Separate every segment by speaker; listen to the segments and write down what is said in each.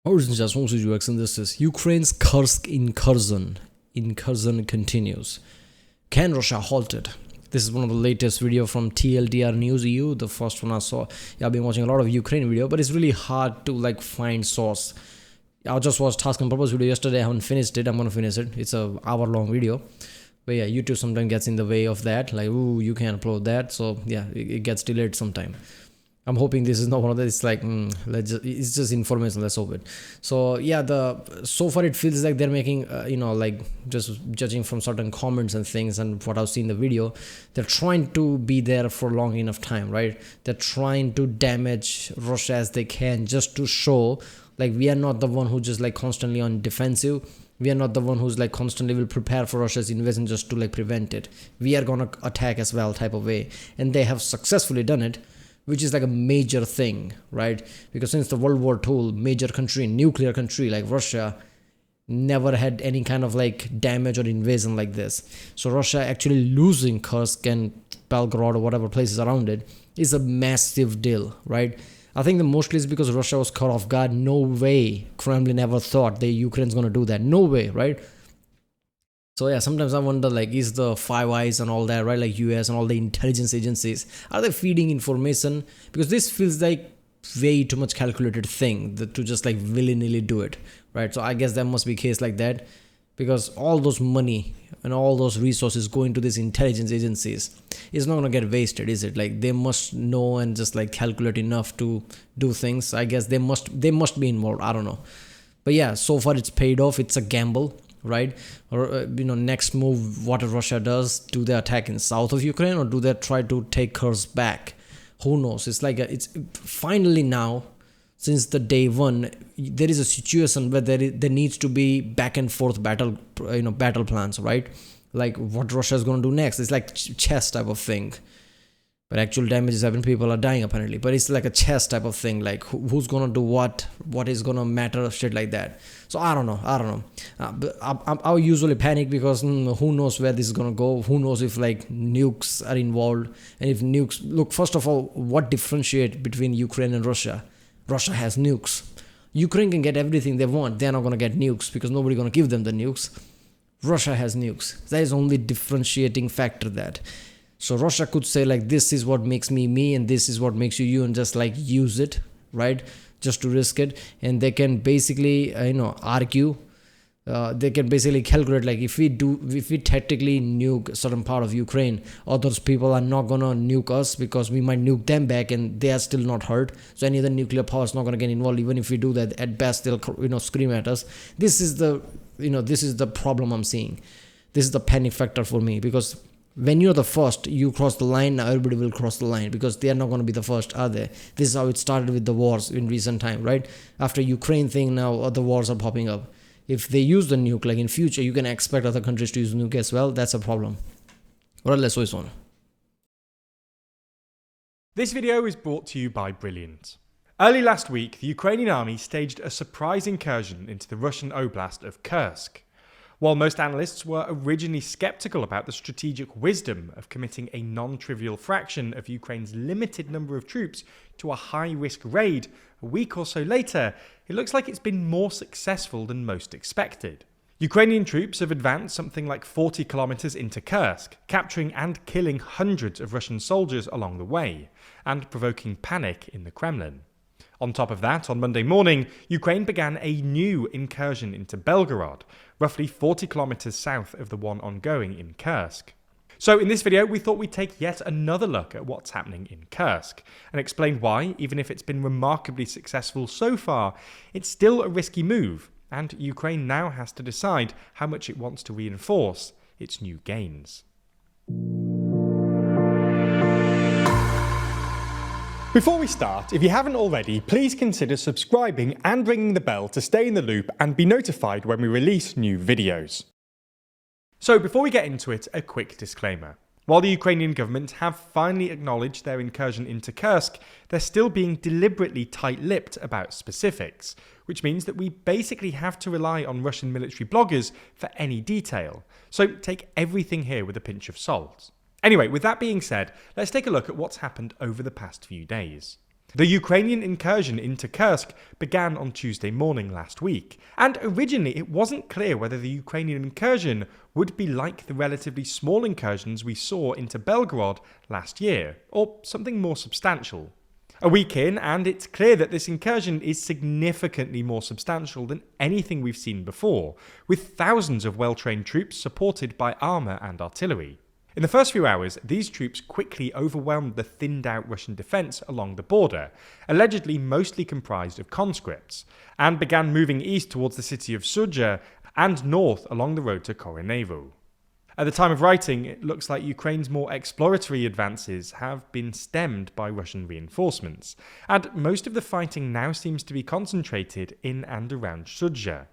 Speaker 1: Just UX, and this is Ukraine's Kursk Incursion. Incursion continues. Can Russia halt it? This is one of the latest video from TLDR News EU, the first one I saw. Yeah, I've been watching a lot of Ukraine video, but it's really hard to find source. I just watched Task and Purpose video yesterday. I haven't finished it. I'm gonna finish it. It's a hour-long video. But yeah, YouTube sometimes gets in the way of that. Ooh, you can't upload that. So yeah, it gets delayed sometime. I'm hoping this is not one of those. It's just information. Let's hope it. So yeah, so far it feels like they're making, just judging from certain comments and things and what I've seen in the video, they're trying to be there for long enough time, right? They're trying to damage Russia as they can, just to show we are not the one who just constantly on defensive. We are not the one who's constantly will prepare for Russia's invasion just to prevent it. We are gonna attack as well, type of way, and they have successfully done it, which is a major thing, right? Because since the World War II, major country, nuclear country like Russia, never had any kind of damage or invasion like this. So Russia actually losing Kursk and Belgorod or whatever places around it is a massive deal, right? I think the mostly is because Russia was caught off guard. No way Kremlin ever thought the Ukraine's gonna do that. No way, right? So yeah, sometimes I wonder, is the Five Eyes and all that, right? US and all the intelligence agencies, are they feeding information? Because this feels like way too much calculated thing to just willy-nilly do it, right? So I guess there must be a case like that, because all those money and all those resources going to these intelligence agencies is not going to get wasted, is it? They must know and just calculate enough to do things. I guess they must be involved. I don't know. But yeah, so far it's paid off. It's a gamble, right? Or next move, what Russia does, do they attack in south of Ukraine or do they try to take Kursk back? Who knows? It's it's finally now, since the day one, there is a situation where there needs to be back and forth battle plans, right? What Russia is going to do next. It's chess type of thing. But actual damage is happening, people are dying apparently. But it's a chess type of thing, who's gonna do what is gonna matter, shit like that. So I don't know. But I usually panic because who knows where this is gonna go? Who knows if nukes are involved? And if nukes, look, first of all, what differentiate between Ukraine and Russia? Russia has nukes. Ukraine can get everything they want. They're not gonna get nukes because nobody's gonna give them the nukes. Russia has nukes. That is only differentiating factor that. So Russia could say this is what makes me me and this is what makes you you, and just use it, right? Just to risk it. And they can basically argue. They can basically calculate if we tactically nuke a certain part of Ukraine, others people are not gonna nuke us because we might nuke them back and they are still not hurt. So any other nuclear power is not gonna get involved. Even if we do that, at best they'll scream at us. This is the problem I'm seeing. This is the panic factor for me, because when you're the first, you cross the line, now everybody will cross the line because they are not going to be the first, are they? This is how it started with the wars in recent time, right? After Ukraine thing, now other wars are popping up. If they use the nuke, in future, you can expect other countries to use nuke as well. That's a problem. Well, let's go on.
Speaker 2: This video is brought to you by Brilliant. Early last week, the Ukrainian army staged a surprise incursion into the Russian oblast of Kursk. While most analysts were originally skeptical about the strategic wisdom of committing a non-trivial fraction of Ukraine's limited number of troops to a high-risk raid, a week or so later, it looks like it's been more successful than most expected. Ukrainian troops have advanced something like 40 kilometers into Kursk, capturing and killing hundreds of Russian soldiers along the way, and provoking panic in the Kremlin. On top of that, on Monday morning, Ukraine began a new incursion into Belgorod, roughly 40 kilometers south of the one ongoing in Kursk. So in this video, we thought we'd take yet another look at what's happening in Kursk, and explain why, even if it's been remarkably successful so far, it's still a risky move, and Ukraine now has to decide how much it wants to reinforce its new gains. Before we start, if you haven't already, please consider subscribing and ringing the bell to stay in the loop and be notified when we release new videos. So before we get into it, a quick disclaimer. While the Ukrainian government have finally acknowledged their incursion into Kursk, they're still being deliberately tight-lipped about specifics, which means that we basically have to rely on Russian military bloggers for any detail. So take everything here with a pinch of salt. Anyway, with that being said, let's take a look at what's happened over the past few days. The Ukrainian incursion into Kursk began on Tuesday morning last week, and originally it wasn't clear whether the Ukrainian incursion would be like the relatively small incursions we saw into Belgorod last year, or something more substantial. A week in, and it's clear that this incursion is significantly more substantial than anything we've seen before, with thousands of well-trained troops supported by armour and artillery. In the first few hours, these troops quickly overwhelmed the thinned-out Russian defence along the border, allegedly mostly comprised of conscripts, and began moving east towards the city of Sudzha and north along the road to Koronevo. At the time of writing, it looks like Ukraine's more exploratory advances have been stemmed by Russian reinforcements, and most of the fighting now seems to be concentrated in and around Sudzha.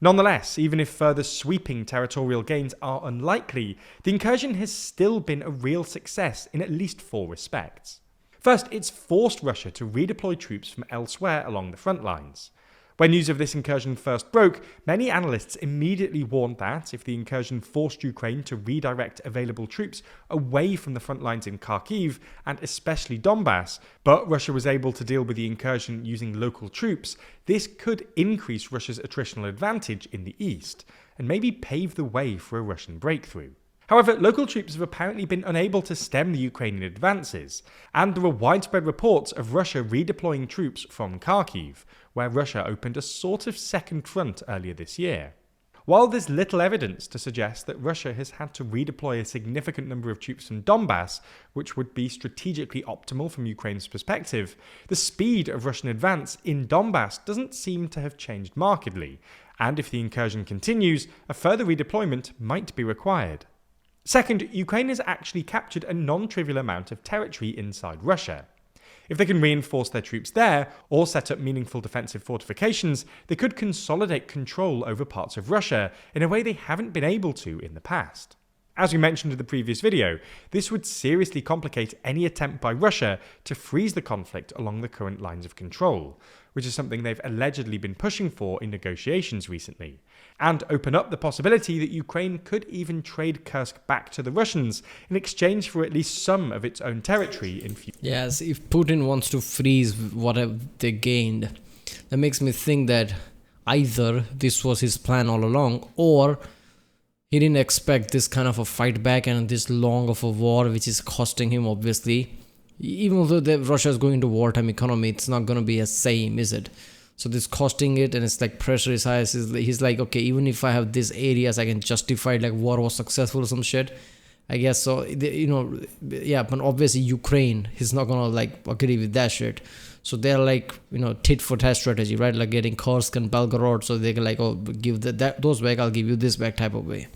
Speaker 2: Nonetheless, even if further sweeping territorial gains are unlikely, the incursion has still been a real success in at least 4 respects. First, it's forced Russia to redeploy troops from elsewhere along the front lines. When news of this incursion first broke, many analysts immediately warned that if the incursion forced Ukraine to redirect available troops away from the front lines in Kharkiv and especially Donbass, but Russia was able to deal with the incursion using local troops, this could increase Russia's attritional advantage in the east and maybe pave the way for a Russian breakthrough. However, local troops have apparently been unable to stem the Ukrainian advances, and there are widespread reports of Russia redeploying troops from Kharkiv, where Russia opened a sort of second front earlier this year. While there's little evidence to suggest that Russia has had to redeploy a significant number of troops from Donbass, which would be strategically optimal from Ukraine's perspective, the speed of Russian advance in Donbass doesn't seem to have changed markedly, and if the incursion continues, a further redeployment might be required. Second, Ukraine has actually captured a non-trivial amount of territory inside Russia. If they can reinforce their troops there, or set up meaningful defensive fortifications, they could consolidate control over parts of Russia in a way they haven't been able to in the past. As we mentioned in the previous video, this would seriously complicate any attempt by Russia to freeze the conflict along the current lines of control, which is something they've allegedly been pushing for in negotiations recently, and open up the possibility that Ukraine could even trade Kursk back to the Russians in exchange for at least some of its own territory in future.
Speaker 1: Yes, if Putin wants to freeze whatever they gained, that makes me think that either this was his plan all along, or he didn't expect this kind of a fight back and this long of a war, which is costing him, obviously. Even though Russia is going into wartime economy, it's not going to be the same, is it? So this costing it, and it's like pressure is high. He's like, okay, even if I have these areas, I can justify it, like war was successful or some shit. I guess so. Yeah, but obviously Ukraine, he's not going to like agree with that shit. So they're like, tit for tat strategy, right? Like getting Kursk and Belgorod, so they can like, oh, give those back, I'll give you this back type of way.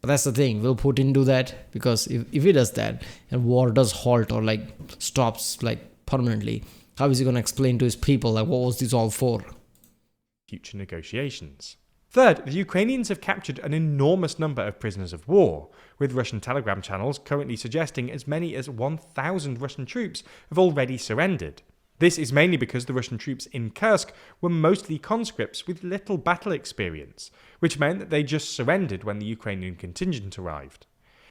Speaker 1: But that's the thing, will Putin do that? Because if he does that and war does halt or like stops like permanently, how is he going to explain to his people like what was this all for?
Speaker 2: Future negotiations. Third, the Ukrainians have captured an enormous number of prisoners of war, with Russian telegram channels currently suggesting as many as 1,000 Russian troops have already surrendered. This is mainly because the Russian troops in Kursk were mostly conscripts with little battle experience, which meant that they just surrendered when the Ukrainian contingent arrived.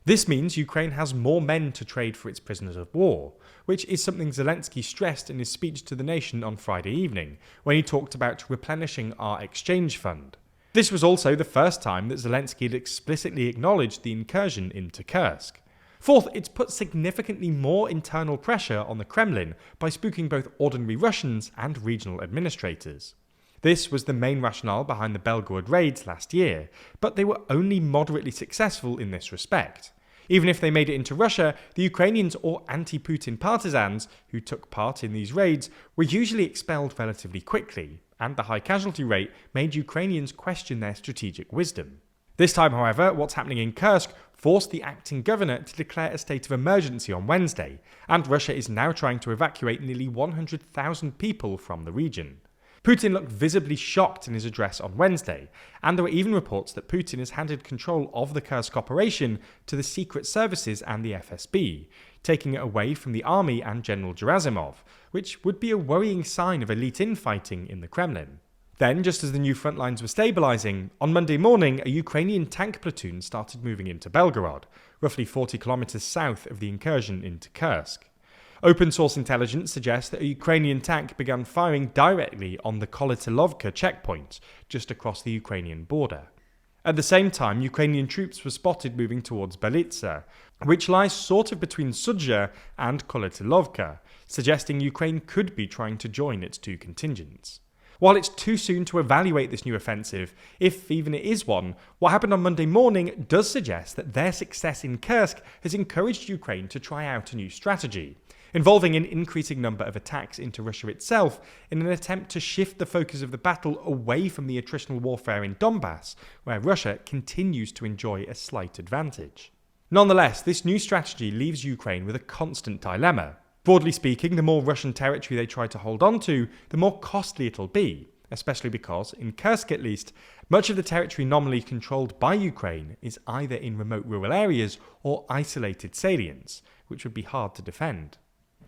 Speaker 2: This means Ukraine has more men to trade for its prisoners of war, which is something Zelensky stressed in his speech to the nation on Friday evening, when he talked about replenishing our exchange fund. This was also the first time that Zelensky had explicitly acknowledged the incursion into Kursk. Fourth, it's put significantly more internal pressure on the Kremlin by spooking both ordinary Russians and regional administrators. This was the main rationale behind the Belgorod raids last year, but they were only moderately successful in this respect. Even if they made it into Russia, the Ukrainians or anti-Putin partisans who took part in these raids were usually expelled relatively quickly, and the high casualty rate made Ukrainians question their strategic wisdom. This time, however, what's happening in Kursk forced the acting governor to declare a state of emergency on Wednesday, and Russia is now trying to evacuate nearly 100,000 people from the region. Putin looked visibly shocked in his address on Wednesday, and there were even reports that Putin has handed control of the Kursk operation to the secret services and the FSB, taking it away from the army and General Gerasimov, which would be a worrying sign of elite infighting in the Kremlin. Then, just as the new front lines were stabilising, on Monday morning a Ukrainian tank platoon started moving into Belgorod, roughly 40 kilometres south of the incursion into Kursk. Open source intelligence suggests that a Ukrainian tank began firing directly on the Kolytilovka checkpoint, just across the Ukrainian border. At the same time, Ukrainian troops were spotted moving towards Belitsa, which lies sort of between Sudzha and Kolytilovka, suggesting Ukraine could be trying to join its two contingents. While it's too soon to evaluate this new offensive, if even it is one, what happened on Monday morning does suggest that their success in Kursk has encouraged Ukraine to try out a new strategy, involving an increasing number of attacks into Russia itself in an attempt to shift the focus of the battle away from the attritional warfare in Donbass, where Russia continues to enjoy a slight advantage. Nonetheless, this new strategy leaves Ukraine with a constant dilemma. Broadly speaking, the more Russian territory they try to hold on to, the more costly it'll be, especially because, in Kursk at least, much of the territory nominally controlled by Ukraine is either in remote rural areas or isolated salients, which would be hard to defend.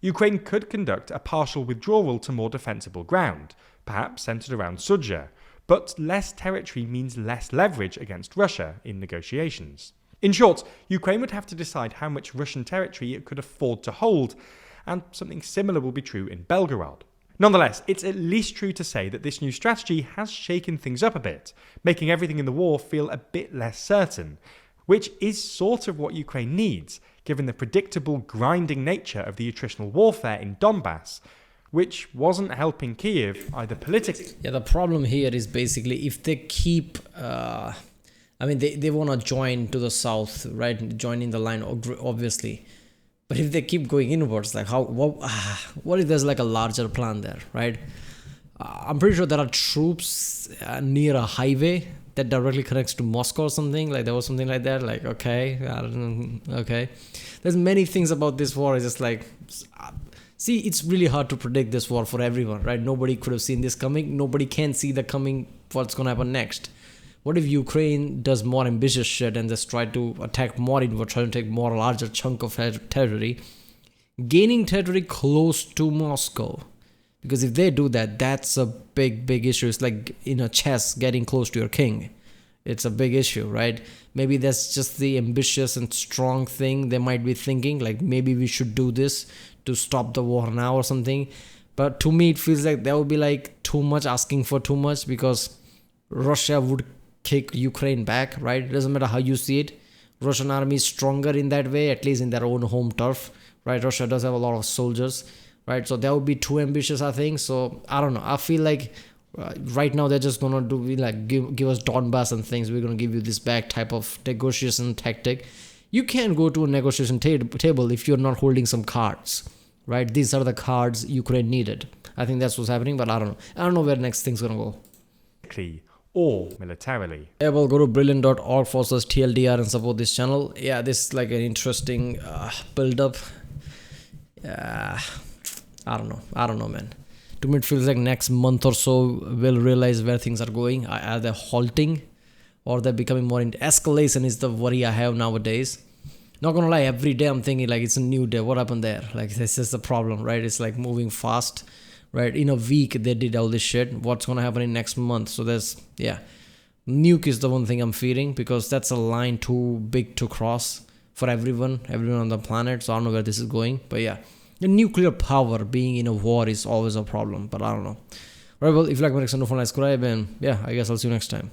Speaker 2: Ukraine could conduct a partial withdrawal to more defensible ground, perhaps centered around Sudzha, but less territory means less leverage against Russia in negotiations. In short, Ukraine would have to decide how much Russian territory it could afford to hold, and something similar will be true in Belgorod. Nonetheless, it's at least true to say that this new strategy has shaken things up a bit, making everything in the war feel a bit less certain, which is sort of what Ukraine needs, given the predictable, grinding nature of the attritional warfare in Donbass, which wasn't helping Kiev either politically.
Speaker 1: Yeah, the problem here is basically if they keep, they want to join to the south, right? Joining the line, obviously. But if they keep going inwards, like what if there's like a larger plan there, right? I'm pretty sure there are troops near a highway that directly connects to Moscow or something. Like there was something like that. Like, okay, I don't know. Okay. There's many things about this war. It's just like, see, it's really hard to predict this war for everyone, right? Nobody could have seen this coming. Nobody can see the coming, what's going to happen next. What if Ukraine does more ambitious shit and just try to attack more inward, try to take more larger chunk of territory, gaining territory close to Moscow? Because if they do that, that's a big issue. It's like in a chess, getting close to your king. It's a big issue, right? Maybe that's just the ambitious and strong thing they might be thinking. Like maybe we should do this to stop the war now or something. But to me, it feels like that would be like too much, asking for too much, because Russia would kick Ukraine back, right? It doesn't matter how you see it. Russian army is stronger in that way, at least in their own home turf, right? Russia does have a lot of soldiers, right? So that would be too ambitious, I think. So I don't know. I feel like right now they're just gonna do like give us Donbass and things. We're gonna give you this back type of negotiation tactic. You can't go to a negotiation table if you're not holding some cards, right? These are the cards Ukraine needed. I think that's what's happening, but I don't know. I don't know where next thing's gonna go.
Speaker 2: Or militarily.
Speaker 1: Yeah, well, go to brilliant.org/TLDR and support this channel. Yeah, this is like an interesting build-up. I don't know, man. To me, it feels like next month or so we'll realize where things are going. Are they halting or they're becoming more into escalation is the worry I have nowadays. Not gonna lie, every day I'm thinking like it's a new day. What happened there? Like this is the problem, right? It's like moving fast. Right, in a week they did all this shit. What's gonna happen in next month? So there's, nuke is the one thing I'm fearing, because that's a line too big to cross for everyone on the planet. So I don't know where this is going, but yeah, the nuclear power being in a war is always a problem. But I don't know. Right, well, if you like my next subscribe, and I guess I'll see you next time.